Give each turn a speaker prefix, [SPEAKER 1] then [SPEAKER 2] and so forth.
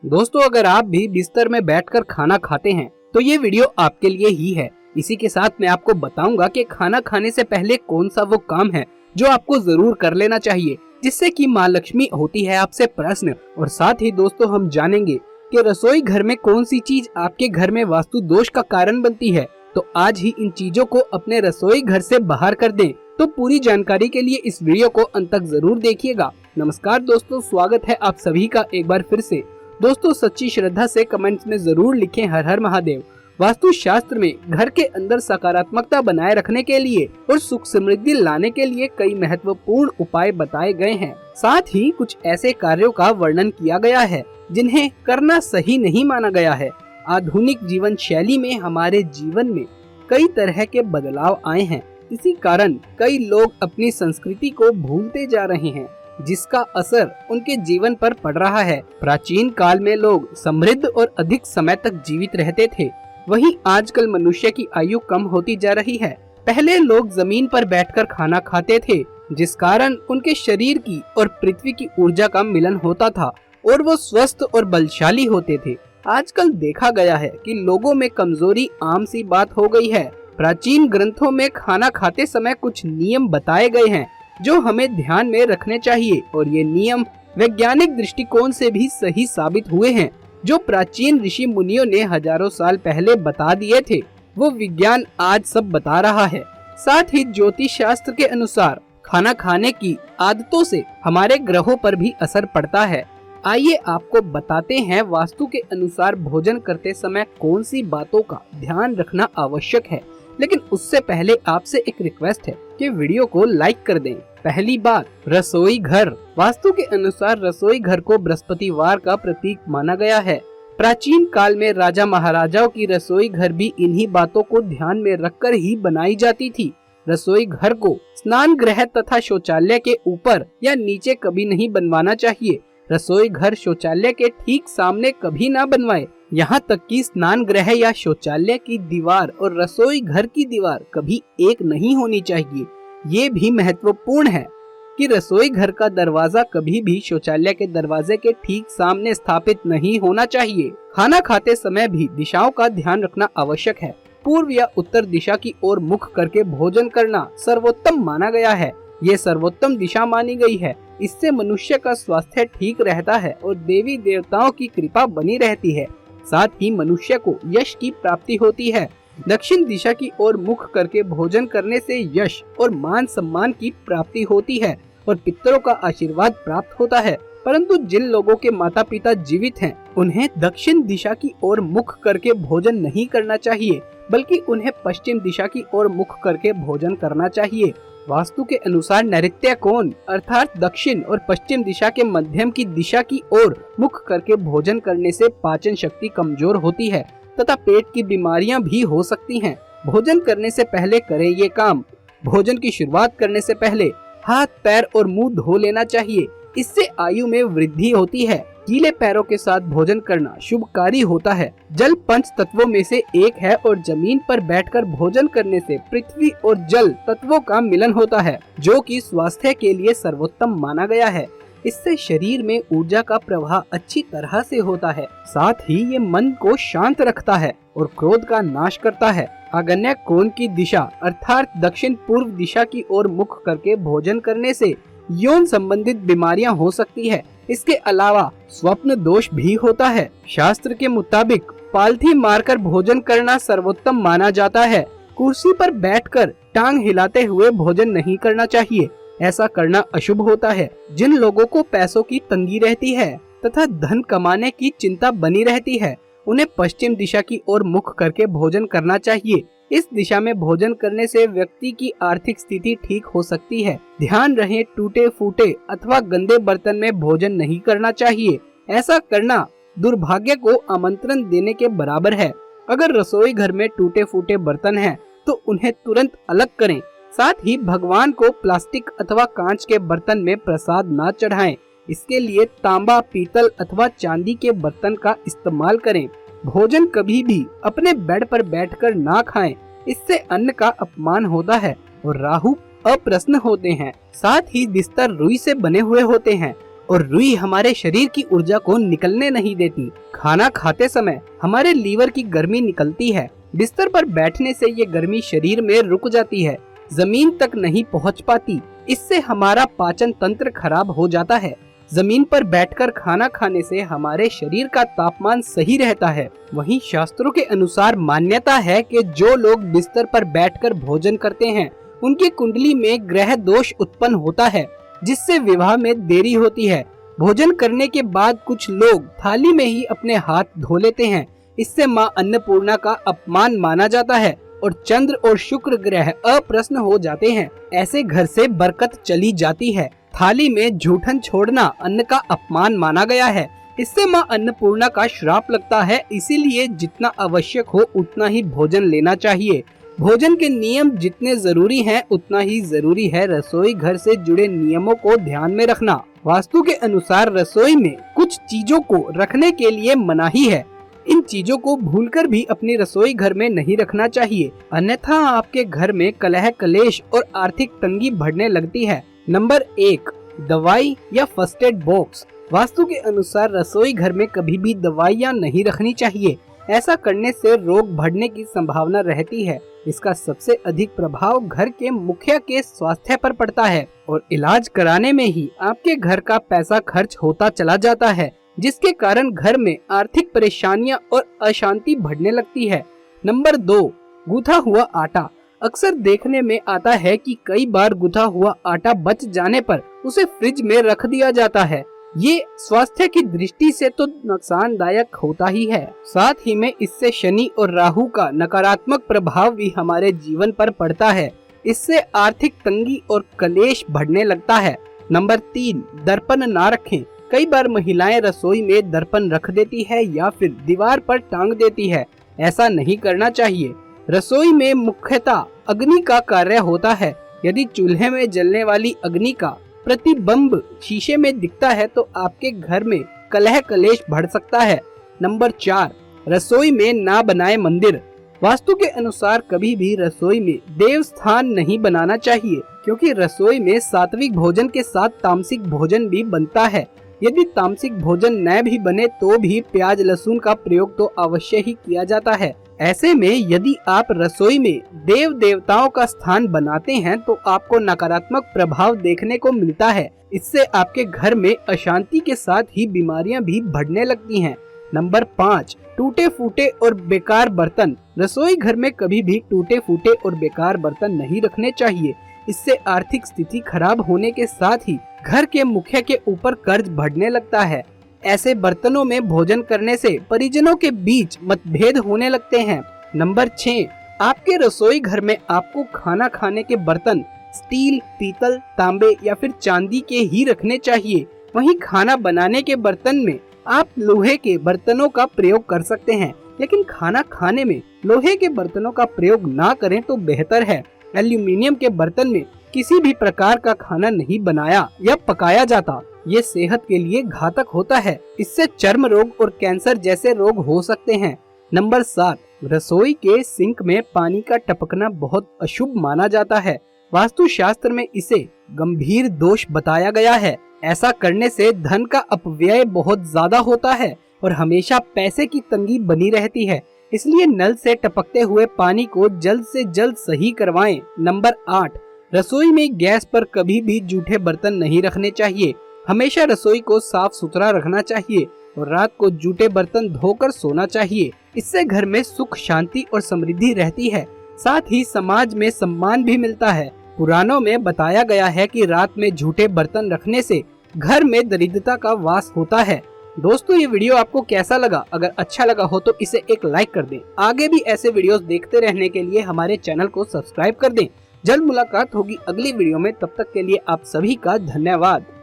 [SPEAKER 1] दोस्तों, अगर आप भी बिस्तर में बैठकर खाना खाते हैं तो ये वीडियो आपके लिए ही है। इसी के साथ मैं आपको बताऊंगा कि खाना खाने से पहले कौन सा वो काम है जो आपको जरूर कर लेना चाहिए, जिससे कि माँ लक्ष्मी होती है आपसे प्रसन्न। और साथ ही दोस्तों, हम जानेंगे कि रसोई घर में कौन सी चीज आपके घर में वास्तु दोष का कारण बनती है। तो आज ही इन चीजों को अपने रसोई घर से बाहर कर दें। तो पूरी जानकारी के लिए इस वीडियो को अंत तक जरूर देखिएगा। नमस्कार दोस्तों, स्वागत है आप सभी का एक बार फिर से। दोस्तों, सच्ची श्रद्धा से कमेंट्स में जरूर लिखें हर हर महादेव। वास्तु शास्त्र में घर के अंदर सकारात्मकता बनाए रखने के लिए और सुख समृद्धि लाने के लिए कई महत्वपूर्ण उपाय बताए गए हैं। साथ ही कुछ ऐसे कार्यों का वर्णन किया गया है जिन्हें करना सही नहीं माना गया है। आधुनिक जीवन शैली में हमारे जीवन में कई तरह के बदलाव आए हैं। इसी कारण कई लोग अपनी संस्कृति को भूलते जा रहे हैं, जिसका असर उनके जीवन पर पड़ रहा है। प्राचीन काल में लोग समृद्ध और अधिक समय तक जीवित रहते थे, वहीं आजकल मनुष्य की आयु कम होती जा रही है। पहले लोग जमीन पर बैठकर खाना खाते थे, जिस कारण उनके शरीर की और पृथ्वी की ऊर्जा का मिलन होता था और वो स्वस्थ और बलशाली होते थे। आजकल देखा गया है कि लोगों में कमजोरी आम सी बात हो गई है। प्राचीन ग्रंथों में खाना खाते समय कुछ नियम बताए गए हैं जो हमें ध्यान में रखने चाहिए, और ये नियम वैज्ञानिक दृष्टिकोण से भी सही साबित हुए हैं। जो प्राचीन ऋषि मुनियों ने हजारों साल पहले बता दिए थे, वो विज्ञान आज सब बता रहा है। साथ ही ज्योतिष शास्त्र के अनुसार खाना खाने की आदतों से हमारे ग्रहों पर भी असर पड़ता है। आइए आपको बताते हैं वास्तु के अनुसार भोजन करते समय कौन सी बातों का ध्यान रखना आवश्यक है। लेकिन उससे पहले आपसे एक रिक्वेस्ट है कि वीडियो को लाइक कर दें। पहली बात, रसोई घर। वास्तु के अनुसार रसोई घर को बृहस्पतिवार का प्रतीक माना गया है। प्राचीन काल में राजा महाराजाओं की रसोई घर भी इन्हीं बातों को ध्यान में रखकर ही बनाई जाती थी। रसोई घर को स्नान गृह तथा शौचालय के ऊपर या नीचे कभी नहीं बनवाना चाहिए। रसोई घर शौचालय के ठीक सामने कभी ना बनवाए। यहाँ तक कि स्नान गृह या शौचालय की दीवार और रसोई घर की दीवार कभी एक नहीं होनी चाहिए। ये भी महत्वपूर्ण है कि रसोई घर का दरवाजा कभी भी शौचालय के दरवाजे के ठीक सामने स्थापित नहीं होना चाहिए। खाना खाते समय भी दिशाओं का ध्यान रखना आवश्यक है। पूर्व या उत्तर दिशा की ओर मुख करके भोजन करना सर्वोत्तम माना गया है। ये सर्वोत्तम दिशा मानी गई है। इससे मनुष्य का स्वास्थ्य ठीक रहता है और देवी देवताओं की कृपा बनी रहती है। साथ ही मनुष्य को यश की प्राप्ति होती है। दक्षिण दिशा की ओर मुख करके भोजन करने से यश और मान सम्मान की प्राप्ति होती है और पितरों का आशीर्वाद प्राप्त होता है। परंतु जिन लोगों के माता पिता जीवित हैं, उन्हें दक्षिण दिशा की ओर मुख करके भोजन नहीं करना चाहिए, बल्कि उन्हें पश्चिम दिशा की ओर मुख करके भोजन करना चाहिए। वास्तु के अनुसार नैऋत्य कोण अर्थात दक्षिण और पश्चिम दिशा के मध्यम की दिशा की ओर मुख करके भोजन करने से पाचन शक्ति कमजोर होती है तथा पेट की बीमारियां भी हो सकती हैं। भोजन करने से पहले करें ये काम। भोजन की शुरुआत करने से पहले हाथ, पैर और मुंह धो लेना चाहिए। इससे आयु में वृद्धि होती है। गीले पैरों के साथ भोजन करना शुभकारी होता है। जल पंच तत्वों में से एक है और जमीन पर बैठकर भोजन करने से पृथ्वी और जल तत्वों का मिलन होता है, जो कि स्वास्थ्य के लिए सर्वोत्तम माना गया है। इससे शरीर में ऊर्जा का प्रवाह अच्छी तरह से होता है। साथ ही ये मन को शांत रखता है और क्रोध का नाश करता है। आग्नेय कोण की दिशा अर्थात दक्षिण पूर्व दिशा की ओर मुख करके भोजन करने से यौन संबंधित बीमारियां हो सकती है। इसके अलावा स्वप्न दोष भी होता है। शास्त्र के मुताबिक पालथी मारकर भोजन करना सर्वोत्तम माना जाता है। कुर्सी पर बैठकर टांग हिलाते हुए भोजन नहीं करना चाहिए। ऐसा करना अशुभ होता है। जिन लोगों को पैसों की तंगी रहती है तथा धन कमाने की चिंता बनी रहती है, उन्हें पश्चिम दिशा की ओर मुख करके भोजन करना चाहिए। इस दिशा में भोजन करने से व्यक्ति की आर्थिक स्थिति ठीक हो सकती है। ध्यान रहे, टूटे फूटे अथवा गंदे बर्तन में भोजन नहीं करना चाहिए। ऐसा करना दुर्भाग्य को आमंत्रण देने के बराबर है। अगर रसोई घर में टूटे फूटे बर्तन हैं, तो उन्हें तुरंत अलग करें। साथ ही भगवान को प्लास्टिक अथवा कांच के बर्तन में प्रसाद न चढ़ाएं। इसके लिए तांबा, पीतल अथवा चांदी के बर्तन का इस्तेमाल करें। भोजन कभी भी अपने बेड पर बैठकर ना खाएं। इससे अन्न का अपमान होता है और राहु अप्रसन्न होते हैं। साथ ही बिस्तर रुई से बने हुए होते हैं और रुई हमारे शरीर की ऊर्जा को निकलने नहीं देती। खाना खाते समय हमारे लीवर की गर्मी निकलती है। बिस्तर पर बैठने से ये गर्मी शरीर में रुक जाती है, जमीन तक नहीं पहुंच पाती। इससे हमारा पाचन तंत्र खराब हो जाता है। जमीन पर बैठकर खाना खाने से हमारे शरीर का तापमान सही रहता है। वहीं शास्त्रों के अनुसार मान्यता है कि जो लोग बिस्तर पर बैठकर भोजन करते हैं उनकी कुंडली में ग्रह दोष उत्पन्न होता है, जिससे विवाह में देरी होती है। भोजन करने के बाद कुछ लोग थाली में ही अपने हाथ धो लेते हैं। इससे मां अन्नपूर्णा का अपमान माना जाता है और चंद्र और शुक्र ग्रह अप्रसन्न हो जाते हैं। ऐसे घर से बरकत चली जाती है। थाली में जूठन छोड़ना अन्न का अपमान माना गया है। इससे मां अन्नपूर्णा का श्राप लगता है। इसीलिए जितना आवश्यक हो उतना ही भोजन लेना चाहिए। भोजन के नियम जितने जरूरी हैं उतना ही जरूरी है रसोई घर से जुड़े नियमों को ध्यान में रखना। वास्तु के अनुसार रसोई में कुछ चीजों को रखने के लिए मनाही है। इन चीजों को भूलकर भी अपनी रसोई घर में नहीं रखना चाहिए, अन्यथा आपके घर में कलह कलेश और आर्थिक तंगी बढ़ने लगती है। नंबर 1, दवाई या फर्स्ट एड बॉक्स। वास्तु के अनुसार रसोई घर में कभी भी दवाइयाँ नहीं रखनी चाहिए। ऐसा करने से रोग बढ़ने की संभावना रहती है। इसका सबसे अधिक प्रभाव घर के मुखिया के स्वास्थ्य पर पड़ता है और इलाज कराने में ही आपके घर का पैसा खर्च होता चला जाता है, जिसके कारण घर में आर्थिक परेशानियां और अशांति बढ़ने लगती है। नंबर 2, गूथा हुआ आटा। अक्सर देखने में आता है कि कई बार गुथा हुआ आटा बच जाने पर उसे फ्रिज में रख दिया जाता है। ये स्वास्थ्य की दृष्टि से तो नुकसानदायक होता ही है, साथ ही में इससे शनि और राहु का नकारात्मक प्रभाव भी हमारे जीवन पर पड़ता है। इससे आर्थिक तंगी और कलेश बढ़ने लगता है। नंबर 3, दर्पण ना रखें। कई बार महिलाएं रसोई में दर्पण रख देती है या फिर दीवार पर टांग देती है। ऐसा नहीं करना चाहिए। रसोई में मुख्यतः अग्नि का कार्य होता है। यदि चूल्हे में जलने वाली अग्नि का प्रतिबिंब शीशे में दिखता है तो आपके घर में कलह कलेश बढ़ सकता है। नंबर 4, रसोई में ना बनाए मंदिर। वास्तु के अनुसार कभी भी रसोई में देव स्थान नहीं बनाना चाहिए, क्योंकि रसोई में सात्विक भोजन के साथ तामसिक भोजन भी बनता है। यदि तामसिक भोजन न भी बने तो भी प्याज लहसुन का प्रयोग तो अवश्य ही किया जाता है। ऐसे में यदि आप रसोई में देव देवताओं का स्थान बनाते हैं तो आपको नकारात्मक प्रभाव देखने को मिलता है। इससे आपके घर में अशांति के साथ ही बीमारियां भी बढ़ने लगती हैं। नंबर 5, टूटे फूटे और बेकार बर्तन। रसोई घर में कभी भी टूटे फूटे और बेकार बर्तन नहीं रखने चाहिए। इससे आर्थिक स्थिति खराब होने के साथ ही घर के मुखिया के ऊपर कर्ज बढ़ने लगता है। ऐसे बर्तनों में भोजन करने से परिजनों के बीच मतभेद होने लगते हैं। नंबर 6, आपके रसोई घर में आपको खाना खाने के बर्तन स्टील, पीतल, तांबे या फिर चांदी के ही रखने चाहिए। वहीं खाना बनाने के बर्तन में आप लोहे के बर्तनों का प्रयोग कर सकते हैं, लेकिन खाना खाने में लोहे के बर्तनों का प्रयोग ना करें तो बेहतर है। एल्यूमिनियम के बर्तन में किसी भी प्रकार का खाना नहीं बनाया या पकाया जाता। ये सेहत के लिए घातक होता है। इससे चर्म रोग और कैंसर जैसे रोग हो सकते हैं। नंबर 7, रसोई के सिंक में पानी का टपकना बहुत अशुभ माना जाता है। वास्तु शास्त्र में इसे गंभीर दोष बताया गया है। ऐसा करने से धन का अपव्यय बहुत ज्यादा होता है और हमेशा पैसे की तंगी बनी रहती है। इसलिए नल से टपकते हुए पानी को जल्द से जल्द सही करवाएं। नंबर 8, रसोई में गैस पर कभी भी जूठे बर्तन नहीं रखने चाहिए। हमेशा रसोई को साफ सुथरा रखना चाहिए और रात को जूठे बर्तन धोकर सोना चाहिए। इससे घर में सुख शांति और समृद्धि रहती है, साथ ही समाज में सम्मान भी मिलता है। पुराणों में बताया गया है कि रात में जूठे बर्तन रखने से घर में दरिद्रता का वास होता है। दोस्तों, ये वीडियो आपको कैसा लगा? अगर अच्छा लगा हो तो इसे एक लाइक कर दें। आगे भी ऐसे वीडियोस देखते रहने के लिए हमारे चैनल को सब्सक्राइब कर दें। जल्द मुलाकात होगी अगली वीडियो में। तब तक के लिए आप सभी का धन्यवाद।